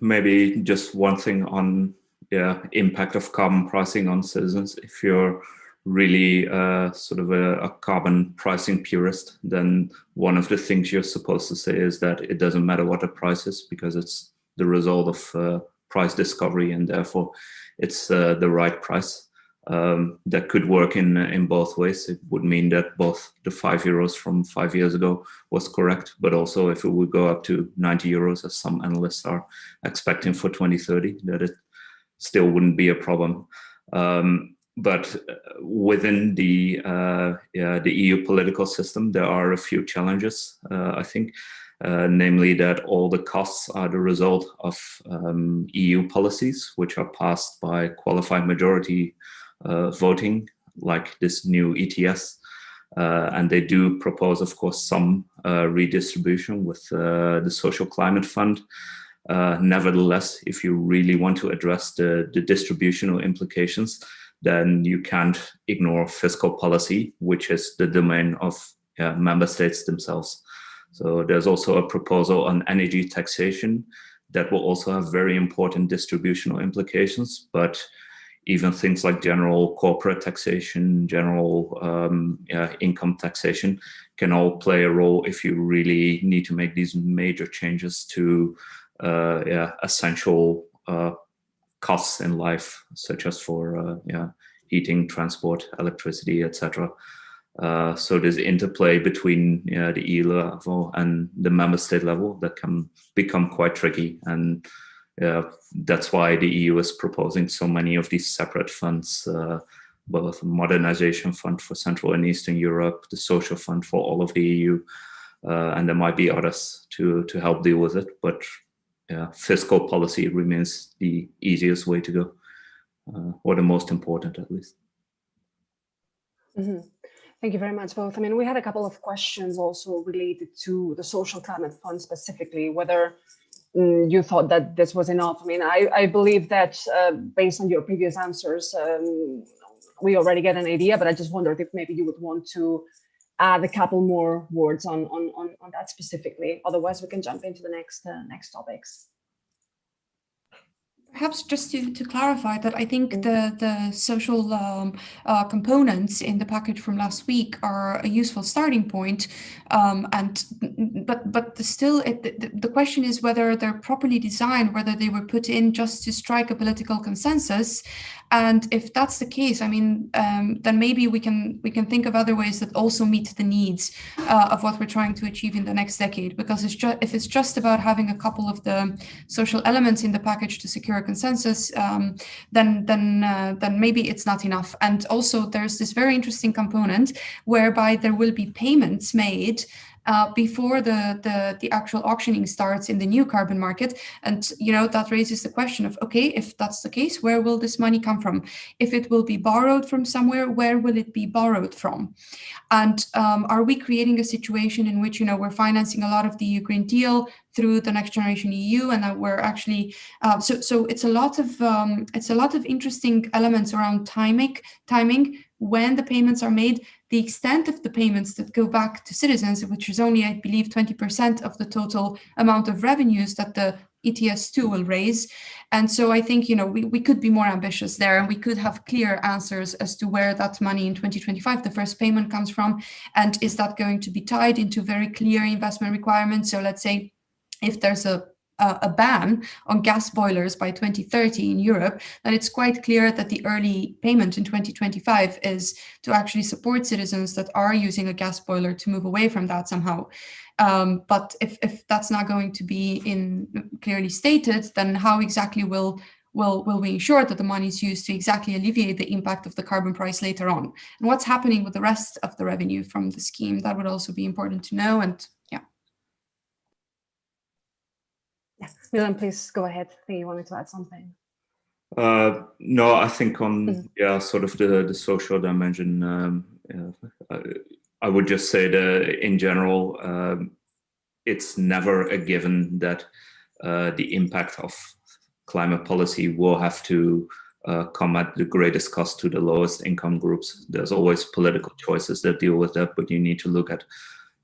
Maybe just one thing on impact of carbon pricing on citizens. If you're really sort of a carbon pricing purist, then one of the things you're supposed to say is that it doesn't matter what the price is, because it's the result of price discovery, and therefore it's the right price. That could work in both ways. It would mean that both the €5 from 5 years ago was correct, but also if it would go up to €90, as some analysts are expecting for 2030, that it still wouldn't be a problem. But within the EU political system, there are a few challenges, I think, namely that all the costs are the result of EU policies, which are passed by qualified majority voting, like this new ETS. And they do propose, of course, some redistribution with the Social Climate Fund. Nevertheless, if you really want to address the distributional implications, then you can't ignore fiscal policy, which is the domain of member states themselves. So there's also a proposal on energy taxation that will also have very important distributional implications, but even things like general corporate taxation, general income taxation can all play a role if you really need to make these major changes to essential costs in life, such as for heating, transport, electricity, etc. So there's interplay between the EU level and the member state level that can become quite tricky, and that's why the EU is proposing so many of these separate funds, both the Modernization Fund for Central and Eastern Europe, the Social Fund for all of the EU, and there might be others to help deal with it. But fiscal policy remains the easiest way to go, or the most important at least. Mm-hmm. Thank you very much, both. I mean, we had a couple of questions also related to the Social Climate Fund specifically, whether you thought that this was enough. I mean, I believe that based on your previous answers, we already get an idea, but I just wondered if maybe you would want to add a couple more words on that specifically. Otherwise, we can jump into the next topics. Perhaps just to clarify that I think the social components in the package from last week are a useful starting point, but still the question is whether they're properly designed, whether they were put in just to strike a political consensus. And if that's the case, I mean, then maybe we can think of other ways that also meet the needs of what we're trying to achieve in the next decade. Because if it's just about having a couple of the social elements in the package to secure a consensus, then maybe it's not enough. And also, there's this very interesting component whereby there will be payments made before the actual auctioning starts in the new carbon market. And, you know, that raises the question of, okay, if that's the case, where will this money come from? If it will be borrowed from somewhere, where will it be borrowed from? And are we creating a situation in which, you know, we're financing a lot of the EU Green Deal through the Next Generation EU, and that we're actually so it's a lot of interesting elements around timing, when the payments are made, the extent of the payments that go back to citizens, which is only, I believe, 20% of the total amount of revenues that the ETS2 will raise. And so I think, you know, we could be more ambitious there, and we could have clear answers as to where that money in 2025, the first payment, comes from. And is that going to be tied into very clear investment requirements? So let's say if there's a ban on gas boilers by 2030 in Europe, then it's quite clear that the early payment in 2025 is to actually support citizens that are using a gas boiler to move away from that somehow. But if that's not going to be clearly stated, then how exactly will we ensure that the money is used to exactly alleviate the impact of the carbon price later on? And what's happening with the rest of the revenue from the scheme? That would also be important to know. And yeah, Milan, please go ahead. I think you wanted to add something. No, I think on sort of the social dimension, I would just say that in general, it's never a given that the impact of climate policy will have to come at the greatest cost to the lowest income groups. There's always political choices that deal with that, but you need to look at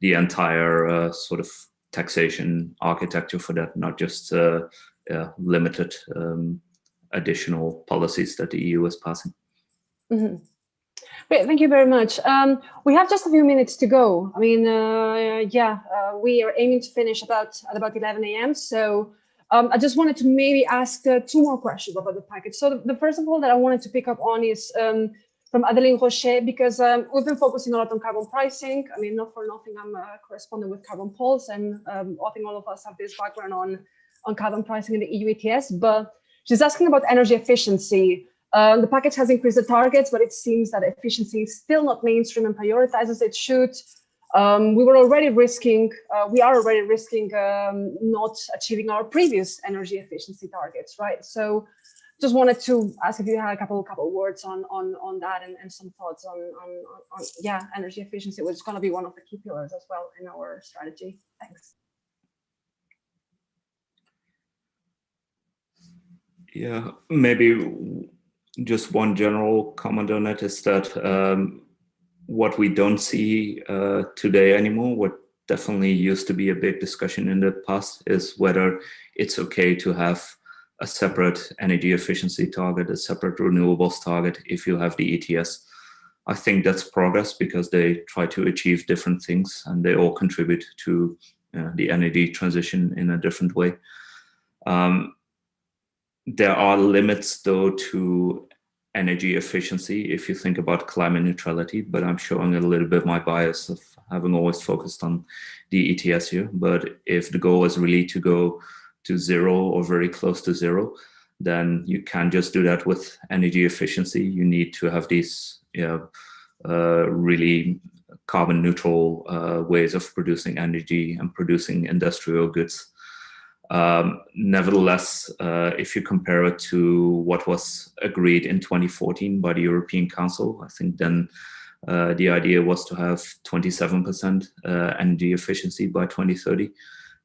the entire sort of taxation architecture for that, not just limited additional policies that the EU is passing. Mm-hmm. Great, thank you very much. We have just a few minutes to go. I mean, we are aiming to finish at about 11 a.m. So I just wanted to maybe ask 2 more questions about the package. So the first of all that I wanted to pick up on is from Adeline Rocher, because we've been focusing a lot on carbon pricing. I mean, not for nothing, I'm a correspondent with Carbon Pulse, and I think all of us have this background on carbon pricing in the EU ETS. But she's asking about energy efficiency. The package has increased the targets, but it seems that efficiency is still not mainstream and prioritized as it should. We are already risking not achieving our previous energy efficiency targets, right? So just wanted to ask if you had a couple words on that and some thoughts on energy efficiency, which is going to be one of the key pillars as well in our strategy. Thanks. Yeah, maybe just one general comment on it is that what we don't see today anymore, what definitely used to be a big discussion in the past, is whether it's okay to have a separate energy efficiency target, a separate renewables target if you have the ETS. I think that's progress because they try to achieve different things and they all contribute to the energy transition in a different way. There are limits, though, to energy efficiency if you think about climate neutrality, but I'm showing a little bit my bias of having always focused on the ETS here. But if the goal is really to go to zero or very close to zero, then you can't just do that with energy efficiency. You need to have these really carbon neutral ways of producing energy and producing industrial goods. Nevertheless, if you compare it to what was agreed in 2014 by the European Council, I think then the idea was to have 27% energy efficiency by 2030.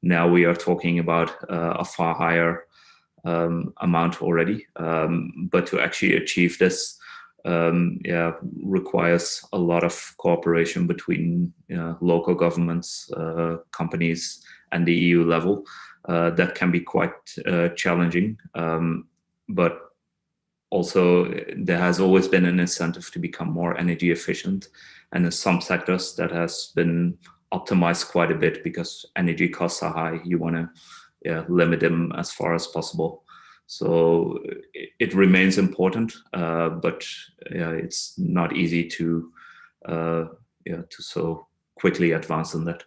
Now we are talking about a far higher amount already, but to actually achieve this requires a lot of cooperation between local governments, companies, and the EU level. That can be quite challenging, but also there has always been an incentive to become more energy efficient, and in some sectors that has been optimized quite a bit because energy costs are high. You want to limit them as far as possible. So it remains important, but it's not easy to so quickly advance on that.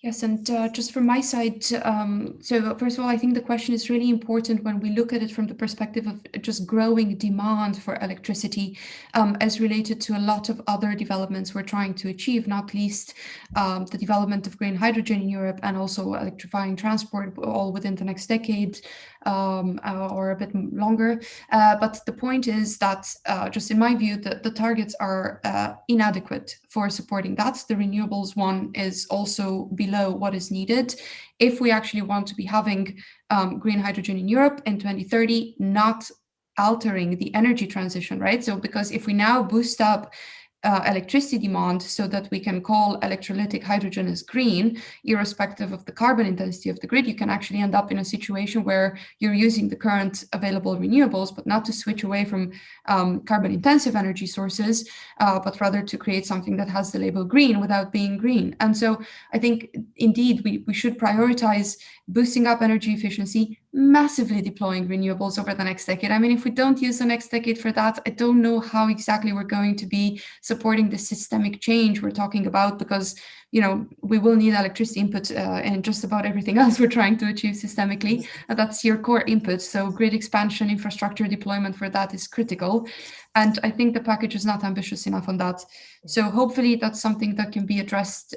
Yes, and just from my side, so first of all, I think the question is really important when we look at it from the perspective of just growing demand for electricity as related to a lot of other developments we're trying to achieve, not least the development of green hydrogen in Europe and also electrifying transport all within the next decade or a bit longer. But the point is that just in my view, the targets are inadequate for supporting that. The renewables one is also below what is needed if we actually want to be having green hydrogen in Europe in 2030, not altering the energy transition, right? So because if we now boost up electricity demand so that we can call electrolytic hydrogen as green, irrespective of the carbon intensity of the grid, you can actually end up in a situation where you're using the current available renewables, but not to switch away from carbon intensive energy sources, but rather to create something that has the label green without being green. And so I think indeed we should prioritize boosting up energy efficiency, massively deploying renewables over the next decade. I mean, if we don't use the next decade for that, I don't know how exactly we're going to be supporting the systemic change we're talking about, because, you know, we will need electricity input and just about everything else we're trying to achieve systemically. That's your core input. So grid expansion, infrastructure deployment for that is critical. And I think the package is not ambitious enough on that. So hopefully that's something that can be addressed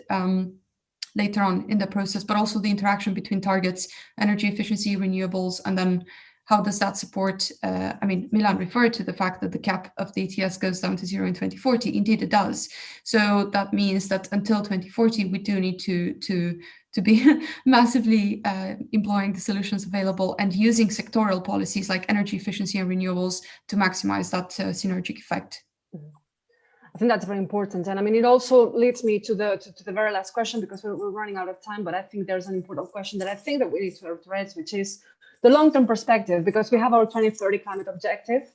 later on in the process, but also the interaction between targets, energy efficiency, renewables, and then how does that support, I mean, Milan referred to the fact that the cap of the ETS goes down to 0 in 2040. Indeed, it does. So that means that until 2040, we do need to be massively employing the solutions available and using sectoral policies like energy efficiency and renewables to maximize that synergic effect. I think that's very important. And I mean, it also leads me to the very last question, because we're running out of time, but I think there's an important question that I think that we need to address, which is the long-term perspective, because we have our 2030 climate objective,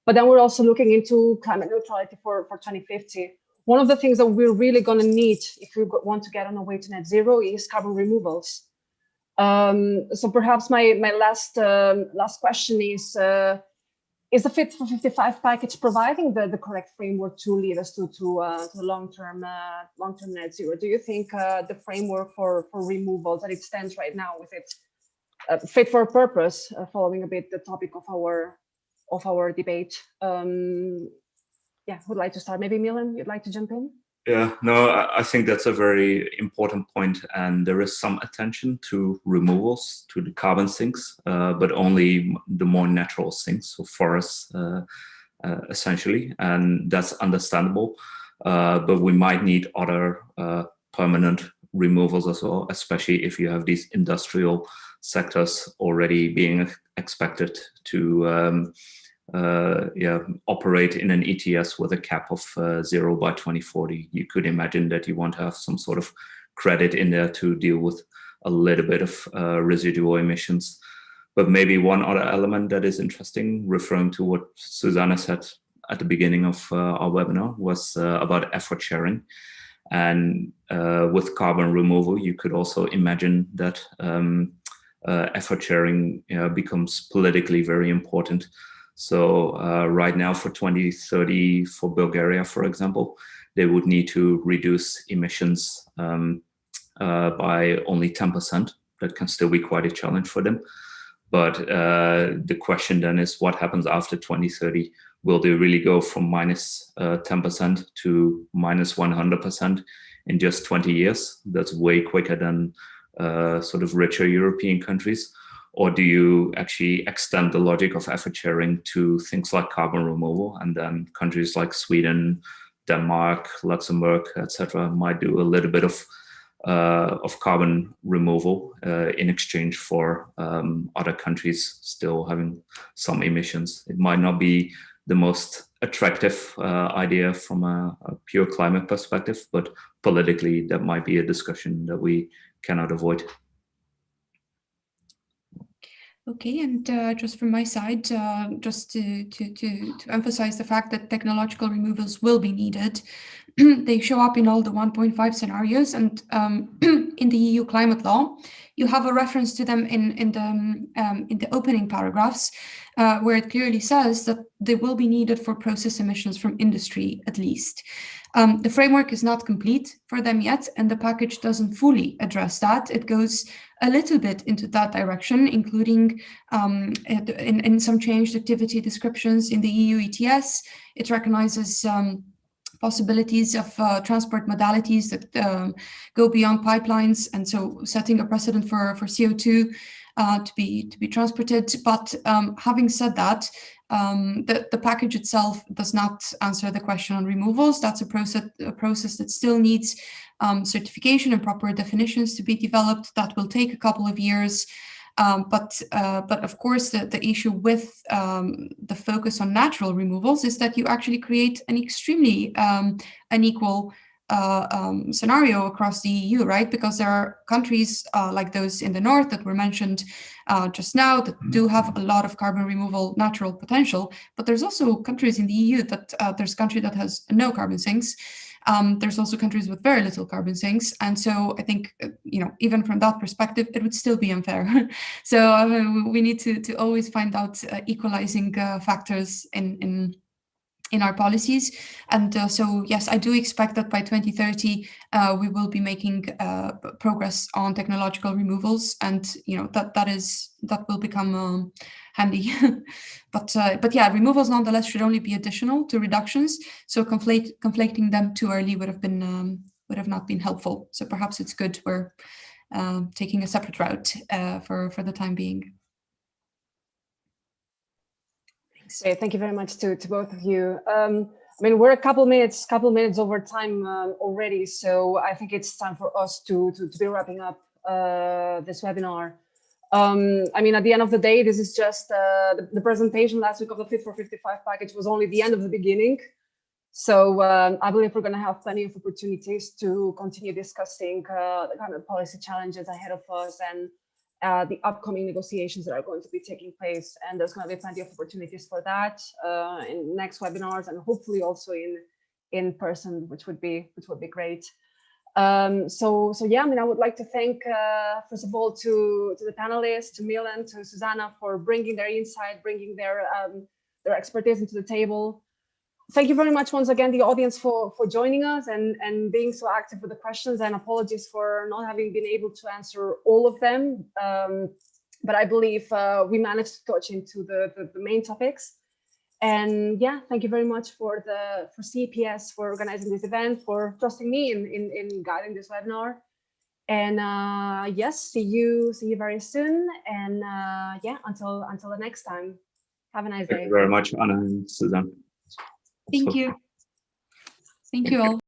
but then we're also looking into climate neutrality for 2050. One of the things that we're really going to need if we want to get on our way to net zero is carbon removals. So perhaps my last question is the Fit for 55 package providing the correct framework to lead us to long-term net zero? Do you think the framework for removals that it stands right now with it fit for purpose, following a bit the topic of our debate? Yeah, who'd like to start? Maybe Milan, you'd like to jump in? Yeah, no, I think that's a very important point, and there is some attention to removals, to the carbon sinks, but only the more natural sinks, so forests, essentially, and that's understandable. But we might need other permanent removals as well, especially if you have these industrial sectors already being expected to operate in an ETS with a cap of 0 by 2040. You could imagine that you want to have some sort of credit in there to deal with a little bit of residual emissions. But maybe one other element that is interesting, referring to what Susanna said at the beginning of our webinar, was about effort sharing. And with carbon removal, you could also imagine that effort sharing becomes politically very important. So right now for 2030, for Bulgaria, for example, they would need to reduce emissions by only 10%. That can still be quite a challenge for them. But the question then is, what happens after 2030 will they really go from minus 10% to minus 100% in just 20 years? That's way quicker than sort of richer European countries. Or do you actually extend the logic of effort sharing to things like carbon removal, and then countries like Sweden, Denmark, Luxembourg, etc., might do a little bit of carbon removal in exchange for other countries still having some emissions? It might not be the most attractive idea from a pure climate perspective, but politically that might be a discussion that we cannot avoid. Okay, and just from my side, just to emphasize the fact that technological removals will be needed. They show up in all the 1.5 scenarios, and in the EU climate law, you have a reference to them in the opening paragraphs, where it clearly says that they will be needed for process emissions from industry, at least. The framework is not complete for them yet, and the package doesn't fully address that. It goes a little bit into that direction, including in some changed activity descriptions in the EU ETS. It recognizes possibilities of transport modalities that go beyond pipelines, and so setting a precedent for CO2 to be transported. But having said that, the package itself does not answer the question on removals. That's a process that still needs certification and proper definitions to be developed. That will take a couple of years. But of course, the issue with the focus on natural removals is that you actually create an extremely unequal scenario across the EU, right? Because there are countries like those in the north that were mentioned just now that do have a lot of carbon removal natural potential, but there's also countries in the EU that there's a country that has no carbon sinks. There's also countries with very little carbon sinks, and so I think even from that perspective, it would still be unfair. So we need to always find out equalizing factors in our policies. And so, yes, I do expect that by 2030, we will be making progress on technological removals, and that will become handy. But yeah, removals nonetheless should only be additional to reductions. So conflating them too early would have not been helpful. So perhaps it's good we're taking a separate route for the time being. Great, thank you very much to both of you. I mean, we're a couple minutes over time already, so I think it's time for us to be wrapping up this webinar. I mean, at the end of the day, this is just the presentation last week of the Fit for 55 package was only the end of the beginning. So I believe we're going to have plenty of opportunities to continue discussing the kind of policy challenges ahead of us and the upcoming negotiations that are going to be taking place, and there's going to be plenty of opportunities for that in next webinars, and hopefully also in person, which would be great. So yeah, I mean, I would like to thank first of all to the panelists, to Milan, to Susanna, for bringing their insight, bringing their expertise into the table. Thank you very much once again, the audience, for joining us and being so active with the questions, and apologies for not having been able to answer all of them. But I believe we managed to touch into the main topics. And yeah, thank you very much for CPS for organizing this event, for trusting me in guiding this webinar. And yes, see you very soon. And yeah, until the next time. Have a nice day. Thank you very much, Anna and Suzanne. Thank you. Thank you all.